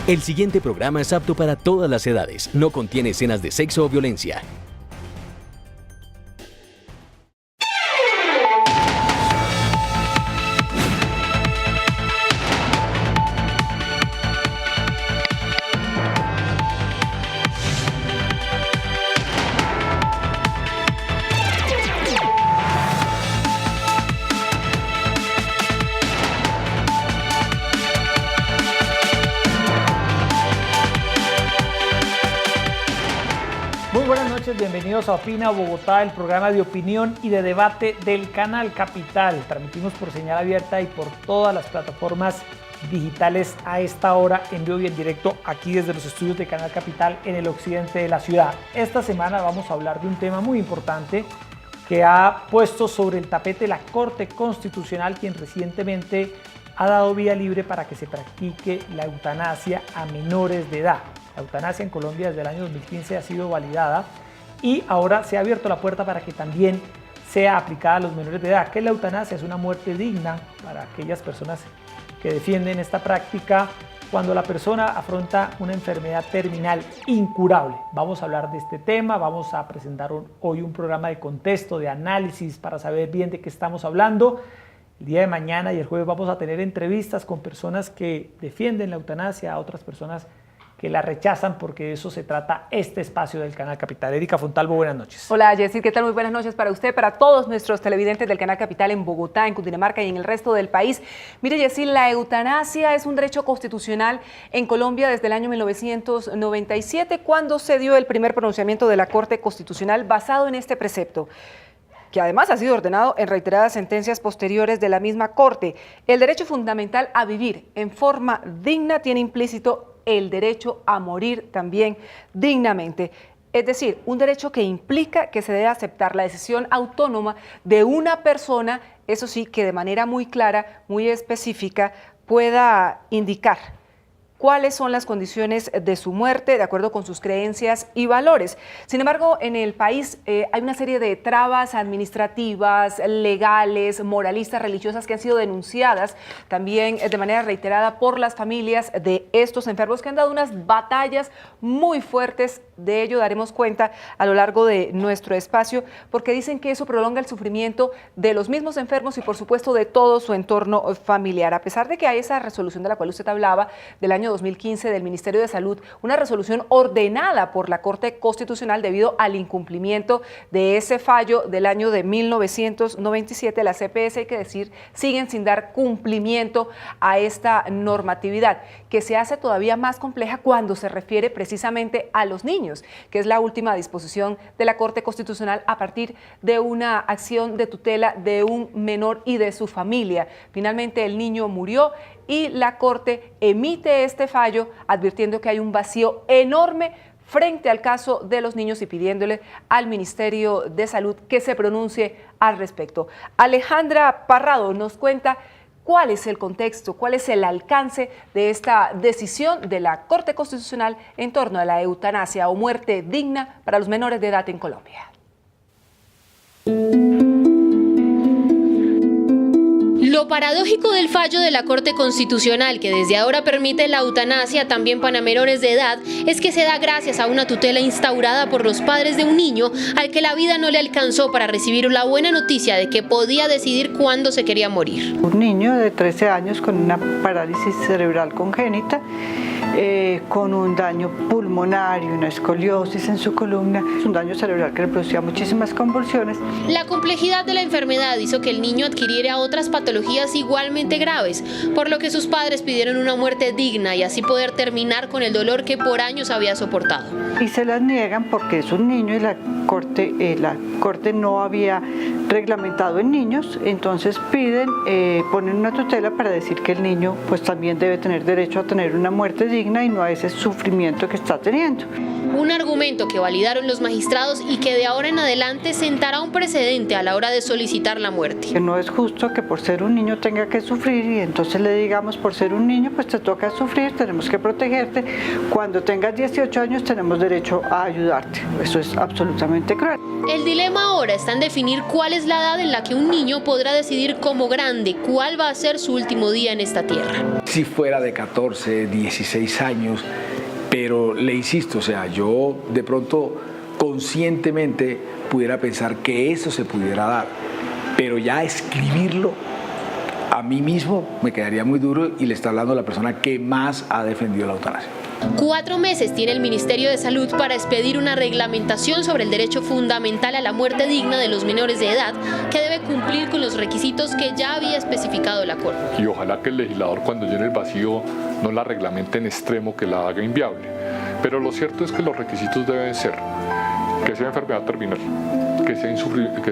El siguiente programa es apto para todas las edades. No contiene escenas de sexo o violencia. Bienvenidos a Opina Bogotá, el programa de opinión y de debate del Canal Capital. Transmitimos por señal abierta y por todas las plataformas digitales a esta hora en vivo y en directo aquí desde los estudios de Canal Capital en el occidente de la ciudad. Esta semana vamos a hablar de un tema muy importante que ha puesto sobre el tapete la Corte Constitucional, quien recientemente ha dado vía libre para que se practique la eutanasia a menores de edad. La eutanasia en Colombia desde el año 2015 ha sido validada y ahora se ha abierto la puerta para que también sea aplicada a los menores de edad. ¿Qué es la eutanasia? Es una muerte digna para aquellas personas que defienden esta práctica cuando la persona afronta una enfermedad terminal incurable. Vamos a hablar de este tema, vamos a presentar hoy un programa de contexto, de análisis para saber bien de qué estamos hablando. El día de mañana y el jueves vamos a tener entrevistas con personas que defienden la eutanasia, a otras personas que la rechazan, porque de eso se trata este espacio del Canal Capital. Erika Fontalvo, buenas noches. Hola, Jessy, ¿qué tal? Muy buenas noches para usted, para todos nuestros televidentes del Canal Capital en Bogotá, en Cundinamarca y en el resto del país. Mire, Jessy, la eutanasia es un derecho constitucional en Colombia desde el año 1997, cuando se dio el primer pronunciamiento de la Corte Constitucional basado en este precepto, que además ha sido ordenado en reiteradas sentencias posteriores de la misma Corte. El derecho fundamental a vivir en forma digna tiene implícito el derecho a morir también dignamente. Es decir, un derecho que implica que se debe aceptar la decisión autónoma de una persona, eso sí, que de manera muy clara, muy específica, pueda indicar cuáles son las condiciones de su muerte de acuerdo con sus creencias y valores. Sin embargo, en el país hay una serie de trabas administrativas, legales, moralistas, religiosas que han sido denunciadas también de manera reiterada por las familias de estos enfermos, que han dado unas batallas muy fuertes. De ello daremos cuenta a lo largo de nuestro espacio, porque dicen que eso prolonga el sufrimiento de los mismos enfermos y por supuesto de todo su entorno familiar. A pesar de que hay esa resolución de la cual usted hablaba del año 2015 del Ministerio de Salud, una resolución ordenada por la Corte Constitucional debido al incumplimiento de ese fallo del año de 1997, la CPS, hay que decir, siguen sin dar cumplimiento a esta normatividad, que se hace todavía más compleja cuando se refiere precisamente a los niños, que es la última disposición de la Corte Constitucional a partir de una acción de tutela de un menor y de su familia. Finalmente el niño murió y la Corte emite este fallo advirtiendo que hay un vacío enorme frente al caso de los niños y pidiéndole al Ministerio de Salud que se pronuncie al respecto. Alejandra Parrado nos cuenta cuál es el contexto, cuál es el alcance de esta decisión de la Corte Constitucional en torno a la eutanasia o muerte digna para los menores de edad en Colombia. Lo paradójico del fallo de la Corte Constitucional, que desde ahora permite la eutanasia también para menores de edad, es que se da gracias a una tutela instaurada por los padres de un niño al que la vida no le alcanzó para recibir la buena noticia de que podía decidir cuándo se quería morir. Un niño de 13 años con una parálisis cerebral congénita, con un daño pulmonar y una escoliosis en su columna, un daño cerebral que le producía muchísimas convulsiones. La complejidad de la enfermedad hizo que el niño adquiriera otras patologías igualmente graves, por lo que sus padres pidieron una muerte digna y así poder terminar con el dolor que por años había soportado. Y se las niegan porque es un niño y la corte no había reglamentado en niños, entonces ponen una tutela para decir que el niño pues también debe tener derecho a tener una muerte digna y no a ese sufrimiento que está teniendo. Un argumento que validaron los magistrados y que de ahora en adelante sentará un precedente a la hora de solicitar la muerte. Que no es justo que por ser un niño tenga que sufrir y entonces le digamos por ser un niño pues te toca sufrir, tenemos que protegerte. Cuando tengas 18 años tenemos derecho a ayudarte. Eso es absolutamente cruel. El dilema ahora está en definir cuál es la edad en la que un niño podrá decidir como grande cuál va a ser su último día en esta tierra. Si fuera de 14, 16 años, pero le insisto, o sea, yo de pronto conscientemente pudiera pensar que eso se pudiera dar, pero ya escribirlo a mí mismo me quedaría muy duro y le está hablando la persona que más ha defendido la eutanasia. 4 meses tiene el Ministerio de Salud para expedir una reglamentación sobre el derecho fundamental a la muerte digna de los menores de edad, que debe cumplir con los requisitos que ya había especificado la Corte. Y ojalá que el legislador, cuando llene el vacío, no la reglamente en extremo que la haga inviable. Pero lo cierto es que los requisitos deben ser que sea enfermedad terminal, que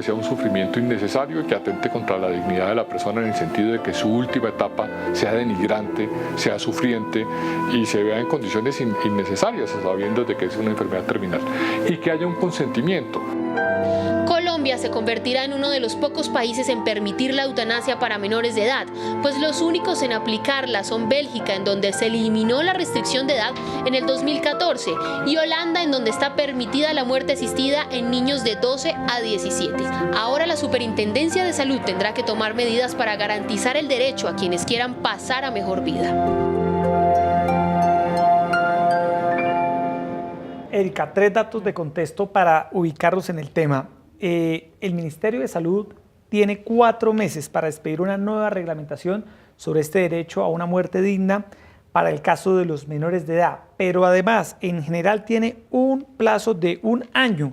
sea un sufrimiento innecesario y que atente contra la dignidad de la persona en el sentido de que su última etapa sea denigrante, sea sufriente y se vea en condiciones innecesarias, sabiendo de que es una enfermedad terminal, y que haya un consentimiento. Colombia se convertirá en uno de los pocos países en permitir la eutanasia para menores de edad, pues los únicos en aplicarla son Bélgica, en donde se eliminó la restricción de edad en el 2014, y Holanda, en donde está permitida la muerte asistida en niños de 12 a 17. Ahora la Superintendencia de Salud tendrá que tomar medidas para garantizar el derecho a quienes quieran pasar a mejor vida. Erika, 3 datos de contexto para ubicarlos en el tema. El Ministerio de Salud tiene 4 meses para expedir una nueva reglamentación sobre este derecho a una muerte digna para el caso de los menores de edad, pero además en general tiene un plazo de 1 año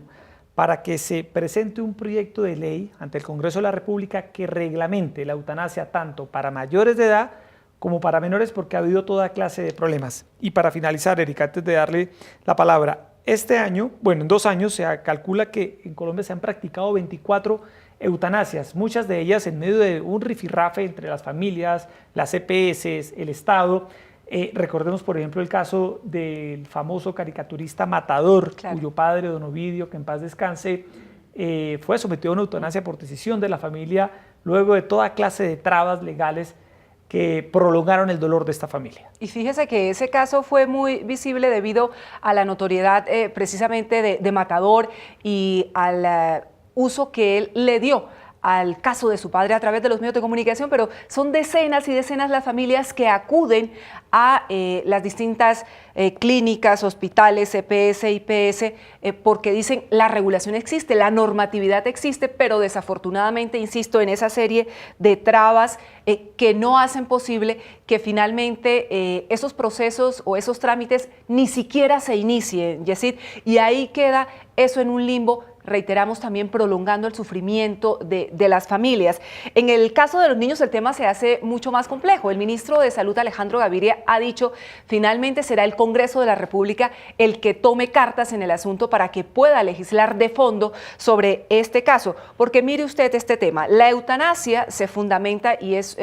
para que se presente un proyecto de ley ante el Congreso de la República que reglamente la eutanasia tanto para mayores de edad como para menores, porque ha habido toda clase de problemas. Y para finalizar, Erika, antes de darle la palabra, este año, bueno, en 2 años se calcula que en Colombia se han practicado 24 eutanasias, muchas de ellas en medio de un rifirrafe entre las familias, las EPS, el Estado. Recordemos, por ejemplo, el caso del famoso caricaturista Matador, claro, cuyo padre, don Ovidio, que en paz descanse, fue sometido a una eutanasia por decisión de la familia, luego de toda clase de trabas legales que prolongaron el dolor de esta familia. Y fíjese que ese caso fue muy visible debido a la notoriedad precisamente de Matador y al uso que él le dio al caso de su padre a través de los medios de comunicación, pero son decenas y decenas las familias que acuden a las distintas clínicas, hospitales, EPS, IPS, porque dicen la regulación existe, la normatividad existe, pero desafortunadamente, insisto, en esa serie de trabas que no hacen posible que finalmente esos procesos o esos trámites ni siquiera se inicien, Yesid, y ahí queda eso en un limbo. Reiteramos, también prolongando el sufrimiento de las familias. En el caso de los niños el tema se hace mucho más complejo. El ministro de Salud, Alejandro Gaviria, ha dicho finalmente será el Congreso de la República el que tome cartas en el asunto para que pueda legislar de fondo sobre este caso. Porque mire usted este tema, la eutanasia se fundamenta y es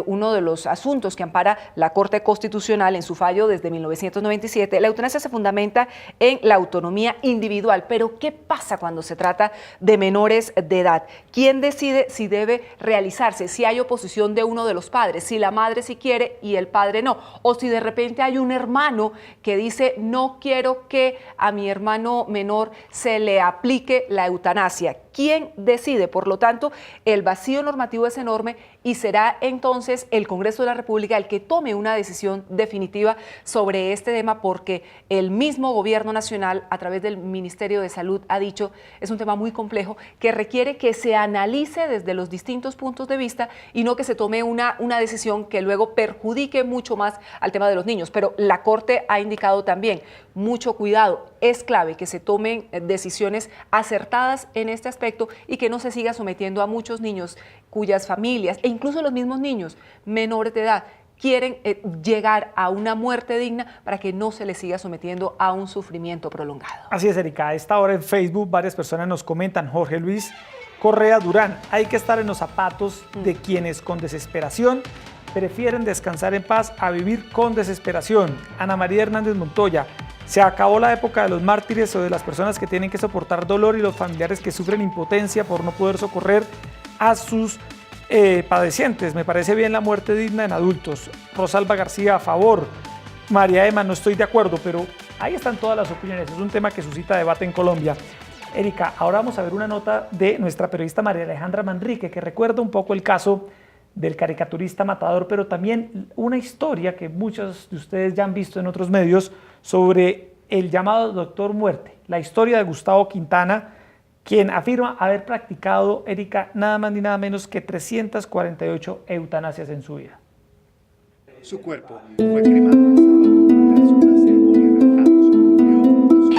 uno de los asuntos que ampara la Corte Constitucional en su fallo desde 1997. La eutanasia se fundamenta en la autonomía individual, pero ¿qué pasa cuando se trata de menores de edad? ¿Quién decide si debe realizarse? Si hay oposición de uno de los padres, si la madre sí quiere y el padre no, o si de repente hay un hermano que dice no quiero que a mi hermano menor se le aplique la eutanasia. ¿Quién decide? Por lo tanto, el vacío normativo es enorme y será entonces el Congreso de la República el que tome una decisión definitiva sobre este tema, porque el mismo Gobierno Nacional, a través del Ministerio de Salud, ha dicho es un tema muy complejo que requiere que se analice desde los distintos puntos de vista y no que se tome una decisión que luego perjudique mucho más al tema de los niños. Pero la Corte ha indicado también mucho cuidado, es clave que se tomen decisiones acertadas en este aspecto y que no se siga sometiendo a muchos niños cuyas familias e incluso los mismos niños menores de edad quieren llegar a una muerte digna para que no se les siga sometiendo a un sufrimiento prolongado. Así es, Erika. A esta hora en Facebook varias personas nos comentan. Jorge Luis Correa Durán, hay que estar en los zapatos de quienes con desesperación prefieren descansar en paz a vivir con desesperación. Ana María Hernández Montoya, Se acabó la época de los mártires o de las personas que tienen que soportar dolor y los familiares que sufren impotencia por no poder socorrer a sus padecientes. Me parece bien la muerte digna en adultos. Rosalba García, a favor. María Emma, no estoy de acuerdo, pero ahí están todas las opiniones. Es un tema que suscita debate en Colombia. Erika, ahora vamos a ver una nota de nuestra periodista María Alejandra Manrique, que recuerda un poco el caso del caricaturista matador, pero también una historia que muchos de ustedes ya han visto en otros medios sobre el llamado Doctor Muerte, la historia de Gustavo Quintana, quien afirma haber practicado, Erika, nada más ni nada menos que 348 eutanasias en su vida. Su cuerpo fue cremado el sábado tras una ceremonia relajada.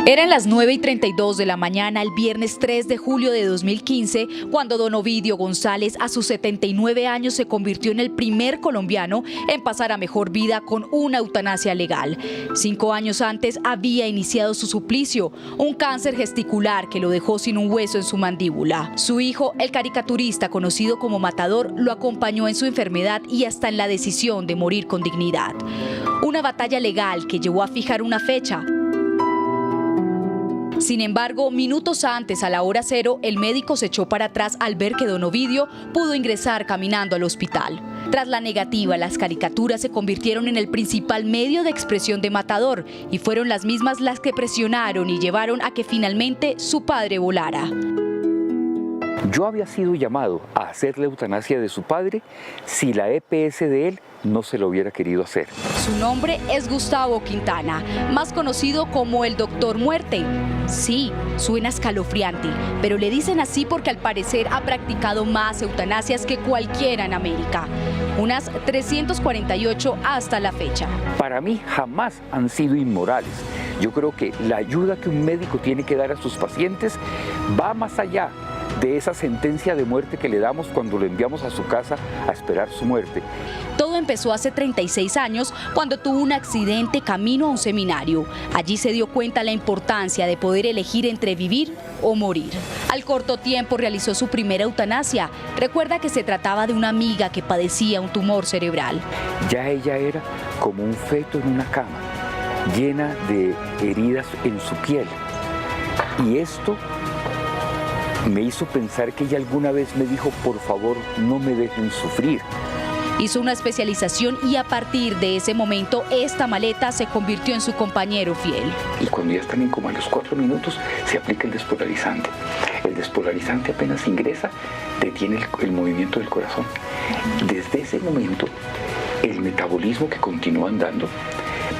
Eran las 9:32 de la mañana el viernes 3 de julio de 2015 cuando don Ovidio González a sus 79 años se convirtió en el primer colombiano en pasar a mejor vida con una eutanasia legal. 5 años antes había iniciado su suplicio, un cáncer gesticular que lo dejó sin un hueso en su mandíbula. Su hijo, el caricaturista conocido como Matador, lo acompañó en su enfermedad y hasta en la decisión de morir con dignidad. Una batalla legal que llevó a fijar una fecha. Sin embargo, minutos antes, a la hora cero, el médico se echó para atrás al ver que don Ovidio pudo ingresar caminando al hospital. Tras la negativa, las caricaturas se convirtieron en el principal medio de expresión de Matador y fueron las mismas las que presionaron y llevaron a que finalmente su padre volara. Yo había sido llamado a hacer la eutanasia de su padre si la EPS de él no se lo hubiera querido hacer. Su nombre es Gustavo Quintana, más conocido como el Doctor Muerte. Sí, suena escalofriante, pero le dicen así porque al parecer ha practicado más eutanasias que cualquiera en América. Unas 348 hasta la fecha. Para mí jamás han sido inmorales. Yo creo que la ayuda que un médico tiene que dar a sus pacientes va más allá de esa sentencia de muerte que le damos cuando lo enviamos a su casa a esperar su muerte. Todo empezó hace 36 años cuando tuvo un accidente camino a un seminario. Allí se dio cuenta la importancia de poder elegir entre vivir o morir. Al corto tiempo realizó su primera eutanasia. Recuerda que se trataba de una amiga que padecía un tumor cerebral. Ya ella era como un feto en una cama, llena de heridas en su piel. Y esto me hizo pensar que ella alguna vez me dijo, por favor, no me dejen sufrir. Hizo una especialización y a partir de ese momento esta maleta se convirtió en su compañero fiel. Y cuando ya están en coma a los 4 minutos se aplica el despolarizante. El despolarizante apenas ingresa, detiene el movimiento del corazón. Desde ese momento el metabolismo que continúa andando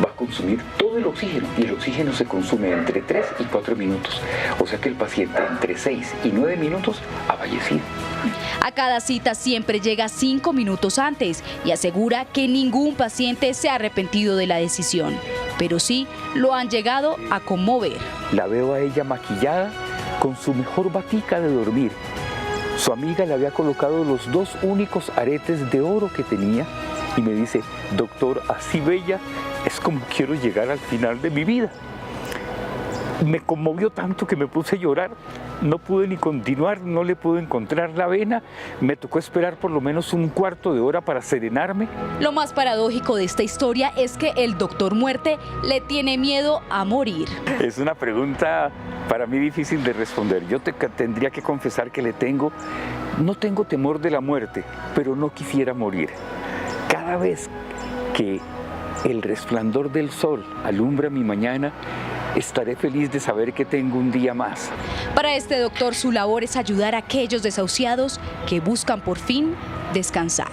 va a consumir todo el oxígeno y el oxígeno se consume entre 3 y 4 minutos. O sea que el paciente entre 6 y 9 minutos ha fallecido. A cada cita siempre llega 5 minutos antes y asegura que ningún paciente se ha arrepentido de la decisión, pero sí lo han llegado a conmover. La veo a ella maquillada con su mejor batica de dormir. Su amiga le había colocado los 2 únicos aretes de oro que tenía y me dice, doctor, así bella es como quiero llegar al final de mi vida. Me conmovió tanto que me puse a llorar. No pude ni continuar, no le pude encontrar la vena. Me tocó esperar por lo menos un cuarto de hora para serenarme. Lo más paradójico de esta historia es que el Doctor Muerte le tiene miedo a morir. Es una pregunta para mí difícil de responder. Yo tendría que confesar que no tengo temor de la muerte, pero no quisiera morir. Cada vez que el resplandor del sol alumbra mi mañana, estaré feliz de saber que tengo un día más. Para este doctor, su labor es ayudar a aquellos desahuciados que buscan por fin descansar.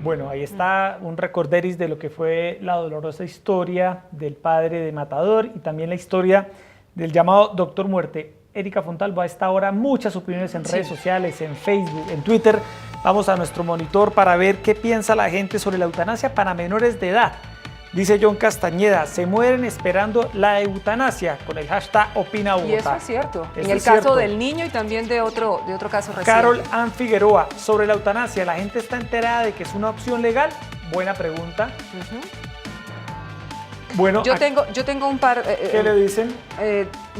Bueno, ahí está un recorderis de lo que fue la dolorosa historia del padre de Matador y también la historia del llamado Doctor Muerte. Erika Fontalvo, a esta hora muchas opiniones en redes sociales, en Facebook, en Twitter. Vamos a nuestro monitor para ver qué piensa la gente sobre la eutanasia para menores de edad. Dice John Castañeda, se mueren esperando la eutanasia con el hashtag Opina Bogotá. Y eso es cierto, Eso en el es caso cierto. del niño y también de otro caso reciente. Carol Ann Figueroa, sobre la eutanasia, ¿la gente está enterada de que es una opción legal? Buena pregunta. Bueno, yo tengo un par... ¿qué le dicen?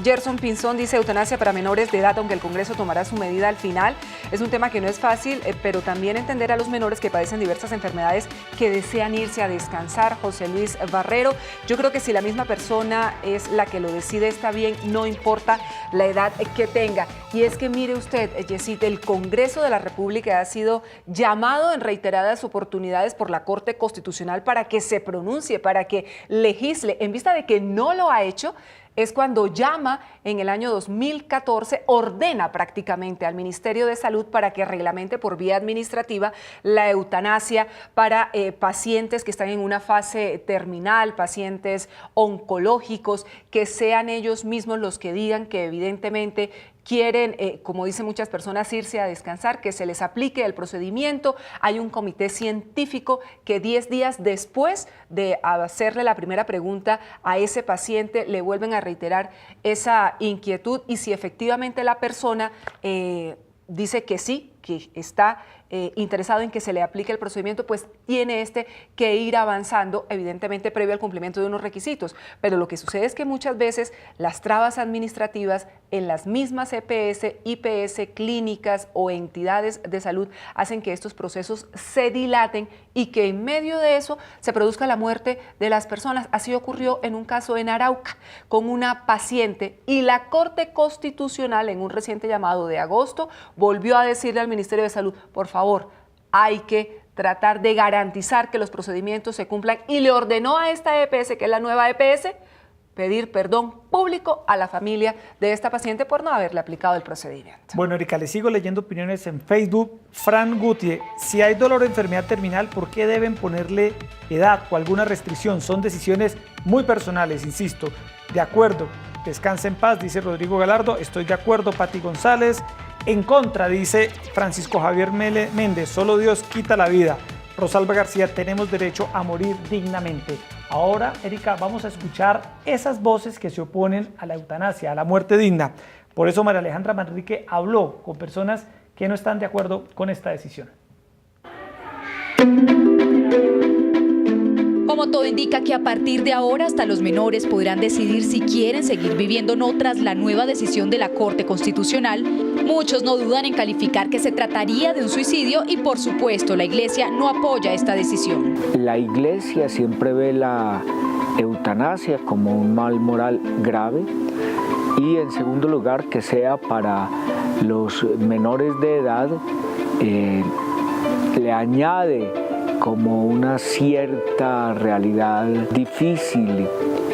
Gerson Pinzón dice eutanasia para menores de edad, aunque el Congreso tomará su medida al final. Es un tema que no es fácil, pero también entender a los menores que padecen diversas enfermedades que desean irse a descansar. José Luis Barrero, yo creo que si la misma persona es la que lo decide está bien, no importa la edad que tenga. Y es que mire usted, Yesid, el Congreso de la República ha sido llamado en reiteradas oportunidades por la Corte Constitucional para que se pronuncie, para que legisle. En vista de que no lo ha hecho, es cuando llama en el año 2014, ordena prácticamente al Ministerio de Salud para que reglamente por vía administrativa la eutanasia para pacientes que están en una fase terminal, pacientes oncológicos, que sean ellos mismos los que digan que evidentemente quieren, como dicen muchas personas, irse a descansar, que se les aplique el procedimiento. Hay un comité científico que 10 días después de hacerle la primera pregunta a ese paciente le vuelven a reiterar esa inquietud y si efectivamente la persona dice que sí, que está interesado en que se le aplique el procedimiento, pues tiene que ir avanzando, evidentemente previo al cumplimiento de unos requisitos. Pero lo que sucede es que muchas veces las trabas administrativas en las mismas EPS, IPS, clínicas o entidades de salud hacen que estos procesos se dilaten y que en medio de eso se produzca la muerte de las personas. Así ocurrió en un caso en Arauca con una paciente y la Corte Constitucional en un reciente llamado de agosto volvió a decirle al Ministerio de Salud, por favor, hay que tratar de garantizar que los procedimientos se cumplan y le ordenó a esta EPS, que es la nueva EPS, pedir perdón público a la familia de esta paciente por no haberle aplicado el procedimiento. Bueno, Erika, le sigo leyendo opiniones en Facebook. Fran Gutiérrez, si hay dolor o enfermedad terminal, ¿por qué deben ponerle edad o alguna restricción? Son decisiones muy personales, insisto. De acuerdo, descanse en paz, dice Rodrigo Galardo. Estoy de acuerdo, Pati González. En contra, dice Francisco Javier Méndez, solo Dios quita la vida. Rosalba García, tenemos derecho a morir dignamente. Ahora, Erika, vamos a escuchar esas voces que se oponen a la eutanasia, a la muerte digna. Por eso María Alejandra Manrique habló con personas que no están de acuerdo con esta decisión. Como todo indica que a partir de ahora hasta los menores podrán decidir si quieren seguir viviendo o no tras la nueva decisión de la Corte Constitucional, muchos no dudan en calificar que se trataría de un suicidio y por supuesto la Iglesia no apoya esta decisión. La Iglesia siempre ve la eutanasia como un mal moral grave y en segundo lugar que sea para los menores de edad le añade como una cierta realidad difícil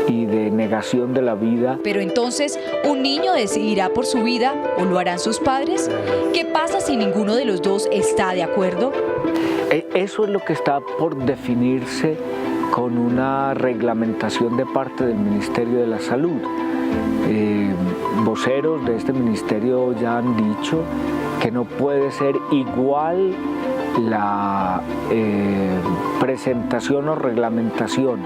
y de negación de la vida. Pero entonces, ¿un niño decidirá por su vida o lo harán sus padres? ¿Qué pasa si ninguno de los dos está de acuerdo? Eso es lo que está por definirse con una reglamentación de parte del Ministerio de la Salud. Voceros de este ministerio ya han dicho que no puede ser igual la presentación o reglamentación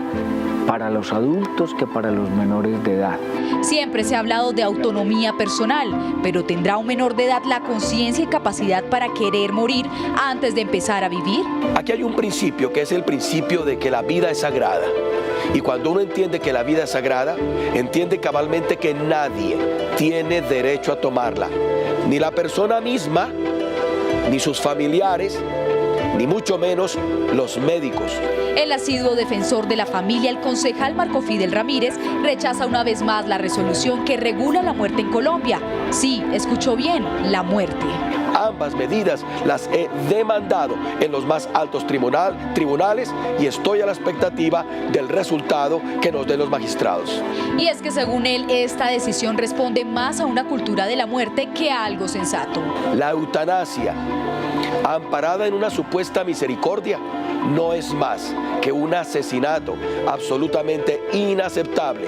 para los adultos que para los menores de edad. Siempre se ha hablado de autonomía personal, pero ¿tendrá un menor de edad la conciencia y capacidad para querer morir antes de empezar a vivir? Aquí hay un principio que es el principio de que la vida es sagrada. Y cuando uno entiende que la vida es sagrada, entiende cabalmente que nadie tiene derecho a tomarla. Ni la persona misma, ni sus familiares, ni mucho menos los médicos. El asiduo defensor de la familia, el concejal Marco Fidel Ramírez, rechaza una vez más la resolución que regula la muerte en Colombia. Sí, escuchó bien, la muerte. Ambas medidas las he demandado en los más altos tribunales y estoy a la expectativa del resultado que nos den los magistrados. Y es que según él, esta decisión responde más a una cultura de la muerte que a algo sensato. La eutanasia, amparada en una supuesta misericordia, no es más que un asesinato absolutamente inaceptable.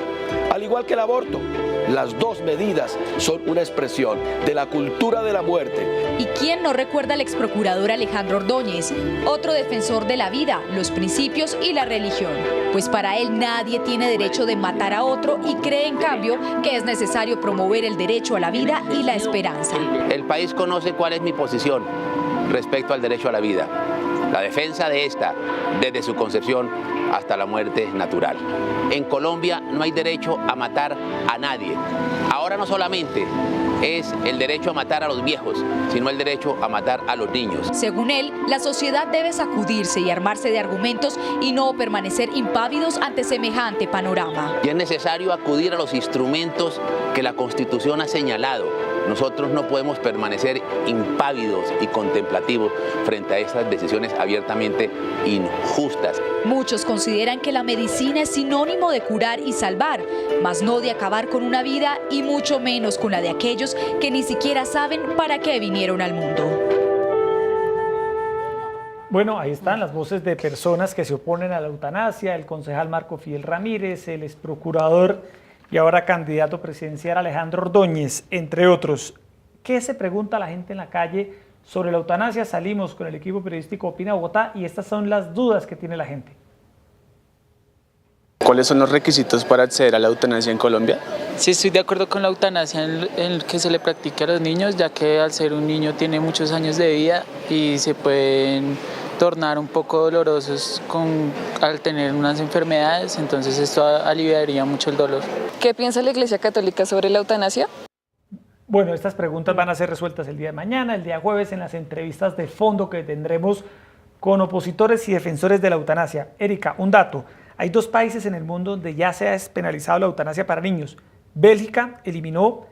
Al igual que el aborto, las dos medidas son una expresión de la cultura de la muerte. ¿Y quién no recuerda al exprocurador Alejandro Ordóñez, otro defensor de la vida, los principios y la religión? Pues para él nadie tiene derecho de matar a otro y cree en cambio que es necesario promover el derecho a la vida y la esperanza. El país conoce cuál es mi posición respecto al derecho a la vida, la defensa de esta desde su concepción hasta la muerte natural. En Colombia no hay derecho a matar a nadie. Ahora no solamente es el derecho a matar a los viejos, sino el derecho a matar a los niños. Según él, la sociedad debe sacudirse y armarse de argumentos y no permanecer impávidos ante semejante panorama. Y es necesario acudir a los instrumentos que la Constitución ha señalado. Nosotros no podemos permanecer impávidos y contemplativos frente a estas decisiones abiertamente injustas. Muchos consideran que la medicina es sinónimo de curar y salvar, mas no de acabar con una vida y mucho menos con la de aquellos que ni siquiera saben para qué vinieron al mundo. Bueno, ahí están las voces de personas que se oponen a la eutanasia, el concejal Marco Fidel Ramírez, el exprocurador y ahora candidato presidencial Alejandro Ordóñez, entre otros. ¿Qué se pregunta la gente en la calle sobre la eutanasia? Salimos con el equipo periodístico Opina Bogotá y estas son las dudas que tiene la gente. ¿Cuáles son los requisitos para acceder a la eutanasia en Colombia? Sí, estoy de acuerdo con la eutanasia en que se le practique a los niños, ya que al ser un niño tiene muchos años de vida y se pueden tornar un poco dolorosos al tener unas enfermedades, entonces esto aliviaría mucho el dolor. ¿Qué piensa la Iglesia Católica sobre la eutanasia? Bueno, estas preguntas van a ser resueltas el día de mañana, el día jueves, en las entrevistas de fondo que tendremos con opositores y defensores de la eutanasia. Erika, un dato. Hay 2 países en el mundo donde ya se ha despenalizado la eutanasia para niños. Bélgica eliminó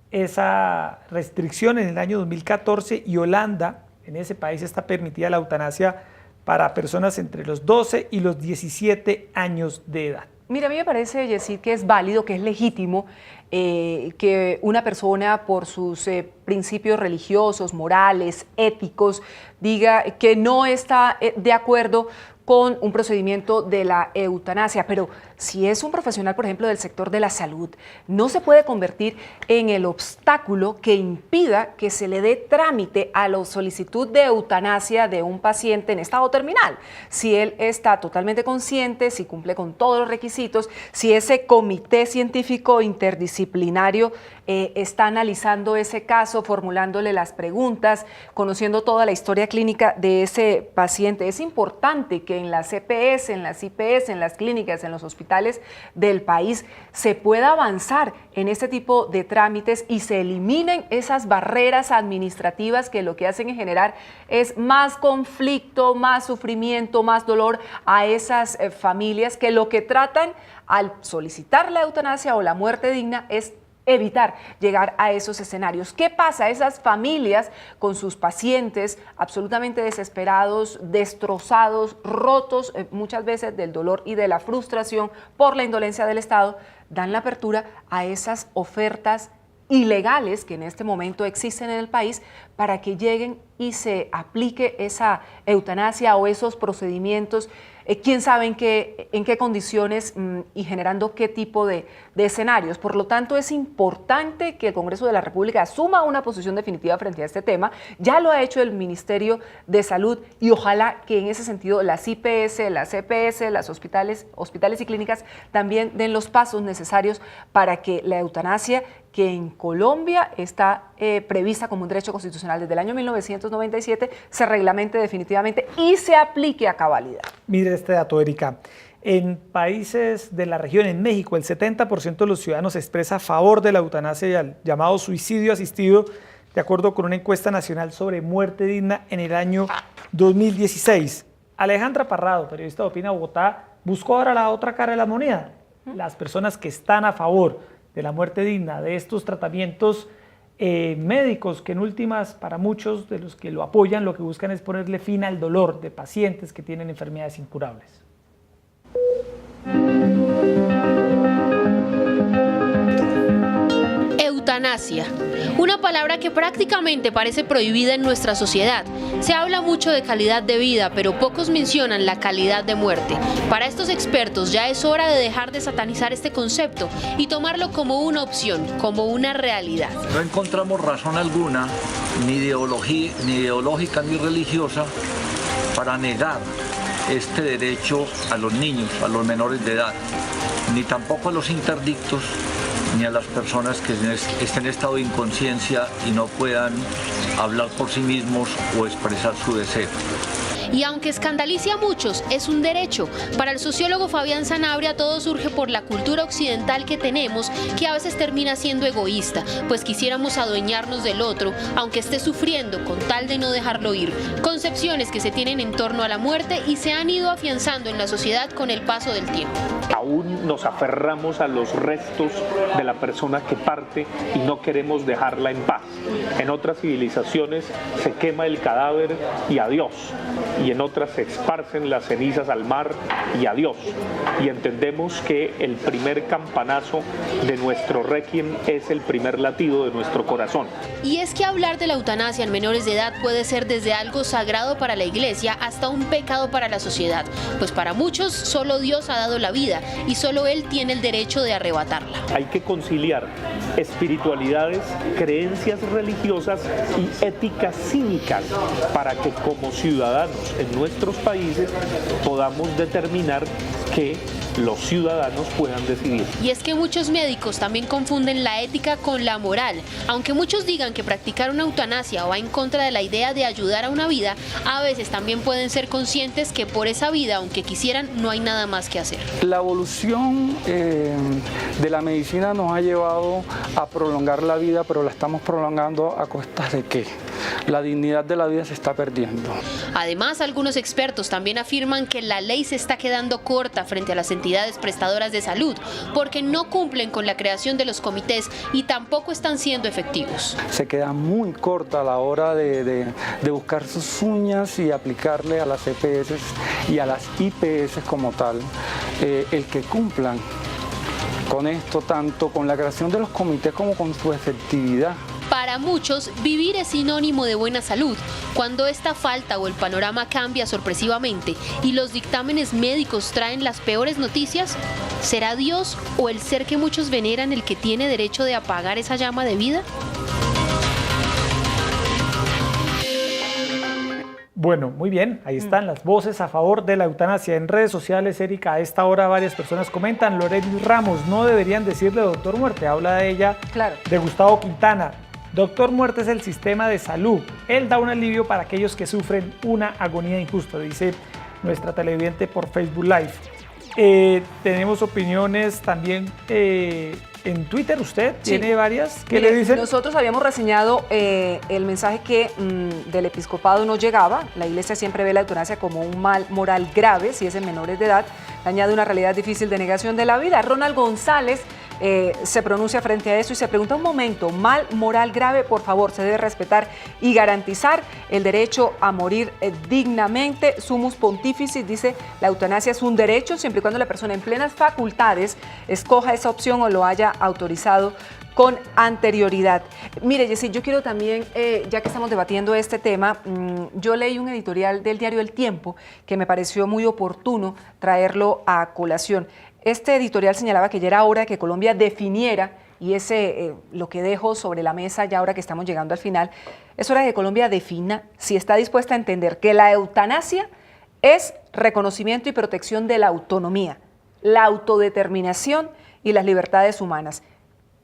esa restricción en el año 2014 y Holanda, en ese país está permitida la eutanasia para personas entre los 12 y los 17 años de edad. Mira, a mí me parece, Yesid, que es válido, que es legítimo que una persona por sus principios religiosos, morales, éticos, diga que no está de acuerdo con un procedimiento de la eutanasia, pero si es un profesional, por ejemplo, del sector de la salud, no se puede convertir en el obstáculo que impida que se le dé trámite a la solicitud de eutanasia de un paciente en estado terminal. Si él está totalmente consciente, si cumple con todos los requisitos, si ese comité científico interdisciplinario está analizando ese caso, formulándole las preguntas, conociendo toda la historia clínica de ese paciente. Es importante que en las EPS, en las IPS, en las clínicas, en los hospitales del país se pueda avanzar en este tipo de trámites y se eliminen esas barreras administrativas que lo que hacen es generar es más conflicto, más sufrimiento, más dolor a esas familias que lo que tratan al solicitar la eutanasia o la muerte digna es evitar llegar a esos escenarios. ¿Qué pasa? Esas familias con sus pacientes absolutamente desesperados, destrozados, rotos muchas veces del dolor y de la frustración por la indolencia del Estado, dan la apertura a esas ofertas ilegales que en este momento existen en el país para que lleguen y se aplique esa eutanasia o esos procedimientos, quién sabe en qué condiciones y generando qué tipo de escenarios. Por lo tanto, es importante que el Congreso de la República asuma una posición definitiva frente a este tema. Ya lo ha hecho el Ministerio de Salud y ojalá que en ese sentido las IPS, las EPS, las hospitales y clínicas también den los pasos necesarios para que la eutanasia, que en Colombia está prevista como un derecho constitucional desde el año 1997, se reglamente definitivamente y se aplique a cabalidad. Mire este dato, Erika. En países de la región, en México, el 70% de los ciudadanos expresa a favor de la eutanasia y al llamado suicidio asistido, de acuerdo con una encuesta nacional sobre muerte digna en el año 2016. Alejandra Parrado, periodista de Opina Bogotá, buscó ahora la otra cara de la moneda. Las personas que están a favor de la muerte digna, de estos tratamientos médicos que en últimas, para muchos de los que lo apoyan, lo que buscan es ponerle fin al dolor de pacientes que tienen enfermedades incurables. Eutanasia, una palabra que prácticamente parece prohibida en nuestra sociedad. Se habla mucho de calidad de vida, pero pocos mencionan la calidad de muerte. Para estos expertos ya es hora de dejar de satanizar este concepto y tomarlo como una opción, como una realidad. No encontramos razón alguna, ni ideológica ni religiosa, para negar este derecho a los niños, a los menores de edad, ni tampoco a los interdictos, ni a las personas que estén en estado de inconsciencia y no puedan hablar por sí mismos o expresar su deseo. Y aunque escandalice a muchos, es un derecho. Para el sociólogo Fabián Sanabria, todo surge por la cultura occidental que tenemos, que a veces termina siendo egoísta, pues quisiéramos adueñarnos del otro, aunque esté sufriendo, con tal de no dejarlo ir. Concepciones que se tienen en torno a la muerte y se han ido afianzando en la sociedad con el paso del tiempo. Aún nos aferramos a los restos de la persona que parte y no queremos dejarla en paz. En otras civilizaciones se quema el cadáver y adiós, y en otras se esparcen las cenizas al mar y adiós. Y entendemos que el primer campanazo de nuestro requiem es el primer latido de nuestro corazón. Y es que hablar de la eutanasia en menores de edad puede ser desde algo sagrado para la Iglesia hasta un pecado para la sociedad, pues para muchos solo Dios ha dado la vida y solo Él tiene el derecho de arrebatarla. Hay que conciliar espiritualidades, creencias religiosas y éticas cívicas para que como ciudadanos en nuestros países podamos determinar que los ciudadanos puedan decidir. Y es que muchos médicos también confunden la ética con la moral. Aunque muchos digan que practicar una eutanasia va en contra de la idea de ayudar a una vida, a veces también pueden ser conscientes que por esa vida, aunque quisieran, no hay nada más que hacer. La evolución de la medicina nos ha llevado a prolongar la vida, pero la estamos prolongando a costas de ¿qué? La dignidad de la vida se está perdiendo. Además, algunos expertos también afirman que la ley se está quedando corta frente a las entidades prestadoras de salud, porque no cumplen con la creación de los comités y tampoco están siendo efectivos. Se queda muy corta a la hora de buscar sus uñas y aplicarle a las EPS y a las IPS como tal, el que cumplan con esto, tanto con la creación de los comités como con su efectividad. Para muchos, vivir es sinónimo de buena salud. Cuando esta falta o el panorama cambia sorpresivamente y los dictámenes médicos traen las peores noticias, ¿será Dios o el ser que muchos veneran el que tiene derecho de apagar esa llama de vida? Bueno, muy bien, ahí están las voces a favor de la eutanasia. En redes sociales, Erika, a esta hora varias personas comentan. Lorelis Ramos, no deberían decirle doctor muerte, habla de ella, claro. De Gustavo Quintana. Doctor muerte es el sistema de salud. Él da un alivio para aquellos que sufren una agonía injusta, dice nuestra televidente por Facebook Live. Tenemos opiniones también en Twitter. ¿Usted tiene varias? ¿Qué le dicen? Nosotros habíamos reseñado el mensaje que del episcopado nos llegaba. La Iglesia siempre ve la eutanasia como un mal moral grave, si es en menores de edad. Añade una realidad difícil de negación de la vida. Ronald González se pronuncia frente a eso y se pregunta un momento, mal moral grave, por favor, se debe respetar y garantizar el derecho a morir dignamente. Sumus Pontificis dice, la eutanasia es un derecho siempre y cuando la persona en plenas facultades escoja esa opción o lo haya autorizado con anterioridad. Mire, Jessy, yo quiero también, ya que estamos debatiendo este tema, yo leí un editorial del diario El Tiempo que me pareció muy oportuno traerlo a colación. Este editorial señalaba que ya era hora de que Colombia definiera, y ese lo que dejo sobre la mesa ya ahora que estamos llegando al final, es hora de que Colombia defina si está dispuesta a entender que la eutanasia es reconocimiento y protección de la autonomía, la autodeterminación y las libertades humanas.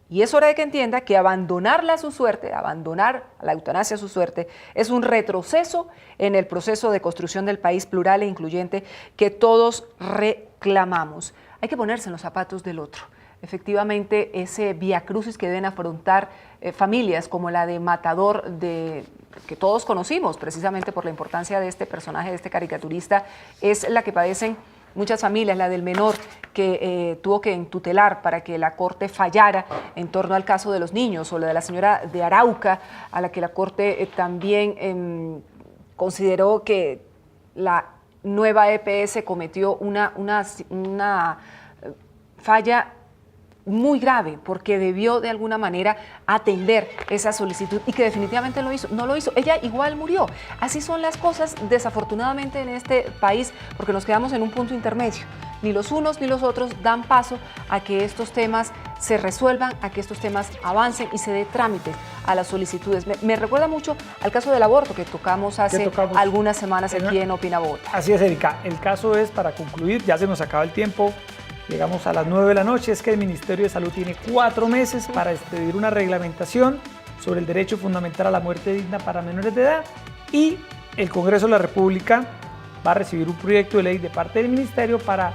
Y es hora de que entienda que abandonarla a su suerte, abandonar la eutanasia a su suerte, es un retroceso en el proceso de construcción del país plural e incluyente que todos reclamamos. Hay que ponerse en los zapatos del otro. Efectivamente, ese viacrucis que deben afrontar familias como la de Matador, que todos conocimos precisamente por la importancia de este personaje, de este caricaturista, es la que padecen muchas familias, la del menor que tuvo que tutelar para que la Corte fallara en torno al caso de los niños, o la de la señora de Arauca, a la que la Corte también consideró que la nueva EPS cometió una falla muy grave porque debió de alguna manera atender esa solicitud y que definitivamente no lo hizo. Ella igual murió. Así son las cosas desafortunadamente en este país porque nos quedamos en un punto intermedio. Ni los unos ni los otros dan paso a que estos temas se resuelvan, a que estos temas avancen y se dé trámite a las solicitudes. Me recuerda mucho al caso del aborto que tocamos hace algunas semanas aquí en Opina Bogotá. Así es, Erika. El caso es, para concluir, ya se nos acaba el tiempo. Llegamos a las 9 de la noche, es que el Ministerio de Salud tiene 4 meses para expedir una reglamentación sobre el derecho fundamental a la muerte digna para menores de edad y el Congreso de la República va a recibir un proyecto de ley de parte del ministerio para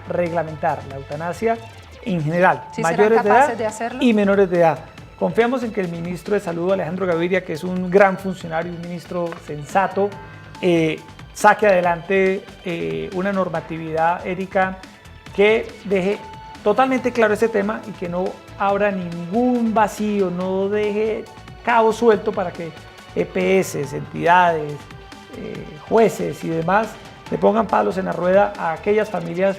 reglamentar la eutanasia en general, ¿Sí mayores serán de capaces edad de hacerlo? y menores de edad. Confiamos en que el ministro de Salud, Alejandro Gaviria, que es un gran funcionario, un ministro sensato, saque adelante una normatividad, Erika, que deje totalmente claro ese tema y que no abra ningún vacío, no deje cabo suelto para que EPS, entidades, jueces y demás le pongan palos en la rueda a aquellas familias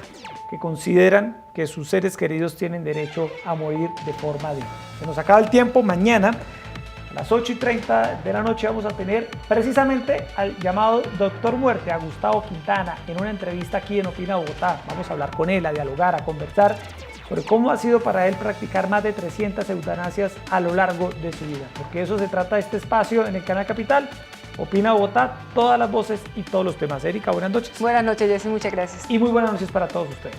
que consideran que sus seres queridos tienen derecho a morir de forma digna. Se nos acaba el tiempo. Mañana a las 8:30 de la noche vamos a tener precisamente al llamado Doctor Muerte, a Gustavo Quintana, en una entrevista aquí en Opina Bogotá. Vamos a hablar con él, a dialogar, a conversar sobre cómo ha sido para él practicar más de 300 eutanasias a lo largo de su vida. Porque eso se trata de este espacio en el Canal Capital. Opina Bogotá, todas las voces y todos los temas. Erika, buenas noches. Buenas noches, Jessy, muchas gracias. Y muy buenas noches para todos ustedes.